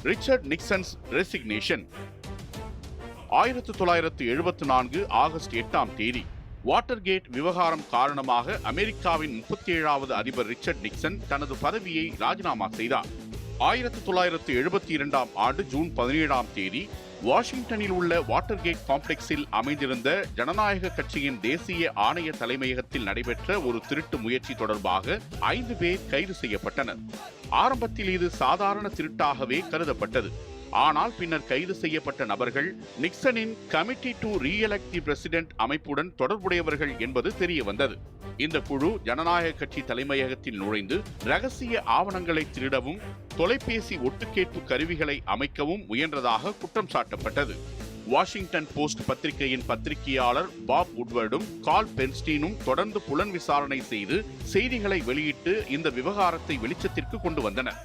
Richard நிக்சன்ஸ் resignation. 1974 August 8ஆம் தேதி Watergate விவகாரம் காரணமாக அமெரிக்காவின் 37வது அதிபர் ரிச்சர்ட் நிக்சன் தனது பதவியை ராஜினாமா செய்தார். 1972ஆம் ஆண்டு ஜூன் 17ஆம் தேதி வாஷிங்டனில் உள்ள வாட்டர்கேட் காம்ப்ளெக்ஸில் அமைந்திருந்த ஜனநாயக கட்சியின் தேசிய ஆணைய தலைமையகத்தில் நடைபெற்ற ஒரு திருட்டு முயற்சி தொடர்பாக 5 பேர் கைது செய்யப்பட்டனர். ஆரம்பத்தில் இது சாதாரண திருட்டாகவே கருதப்பட்டது. ஆனால் பின்னர் கைது செய்யப்பட்ட நபர்கள் நிக்சனின் committee to reelect the president அமைப்புடன் தொடர்புடையவர்கள் என்பது தெரிய வந்தது. இந்த குழு ஜனநாயக கட்சி தலைமையகத்தில் நுழைந்து ரகசிய ஆவணங்களை திருடவும் தொலைபேசி ஒட்டுக்கேட்பு கருவிகளை அமைக்கவும் முயன்றதாக குற்றம் சாட்டப்பட்டது. வாஷிங்டன் போஸ்ட் பத்திரிகையின் பத்திரிகையாளர் பாப் உட்வர்டும் கால் பென்ஸ்டீனும் தொடர்ந்து புலன் விசாரணை செய்து செய்திகளை வெளியிட்டு இந்த விவகாரத்தை வெளிச்சத்திற்கு கொண்டு வந்தனர்.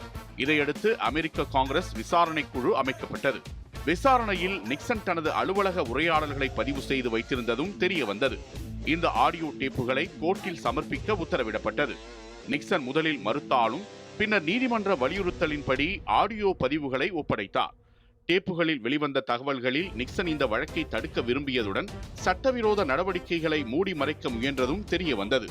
இதையடுத்து அமெரிக்க காங்கிரஸ் விசாரணை குழு அமைக்கப்பட்டது. விசாரணையில் நிக்சன் தனது அலுவலக உரையாடல்களை பதிவு செய்து வைத்திருந்ததும் தெரிய வந்தது. இந்த ஆடியோ டேப்புகளை கோர்ட்டில் சமர்ப்பிக்க உத்தரவிடப்பட்டது. நிக்சன் முதலில் மறுத்தாலும் பின்னர் நீதிமன்ற வலியுறுத்தலின்படி ஆடியோ பதிவுகளை ஒப்படைத்தார். டேப்புகளில் வெளிவந்த தகவல்களில் நிக்சன் இந்த வழக்கை தடுக்க விரும்பியதுடன் சட்டவிரோத நடவடிக்கைகளை மூடி மறைக்க முயன்றதும் தெரிய வந்தது.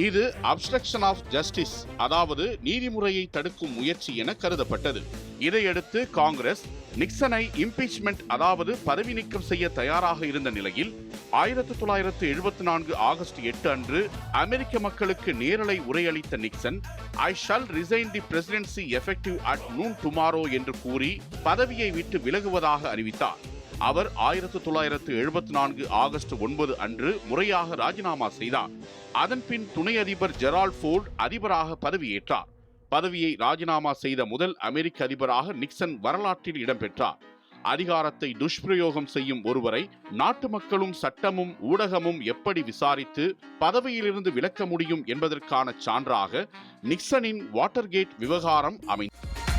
இது அப்ஸ்ட்ரக்ஷன் ஆஃப் ஜஸ்டிஸ், அதாவது நீதிமுறையை தடுக்கும் முயற்சி என கருதப்பட்டது. இதையடுத்து காங்கிரஸ் நிக்சனை இம்பீச்மெண்ட், அதாவது பதவி நீக்கம் செய்ய தயாராக இருந்த நிலையில் 1974 ஆகஸ்ட் 8 அன்று அமெரிக்க மக்களுக்கு நேரலை உரையளித்த Nixon I shall resign the presidency effective at noon tomorrow என்று கூறி பதவியை விட்டு விலகுவதாக அறிவித்தார். அவர் 1974 ஆகஸ்ட் 9 அன்று முறையாக ராஜினாமா செய்தார். அதன்பின் துணை அதிபர் ஜெரால்ட் ஃபோர்ட் அதிபராக பதவியேற்றார். பதவியை ராஜினாமா செய்த முதல் அமெரிக்க அதிபராக நிக்சன் வரலாற்றில் இடம்பெற்றார். அதிகாரத்தை துஷ்பிரயோகம் செய்யும் ஒருவரை நாட்டு மக்களும் சட்டமும் ஊடகமும் எப்படி விசாரித்து பதவியிலிருந்து விலக்க முடியும் என்பதற்கான சான்றாக நிக்சனின் வாட்டர்கேட் விவகாரம் அமைந்தது.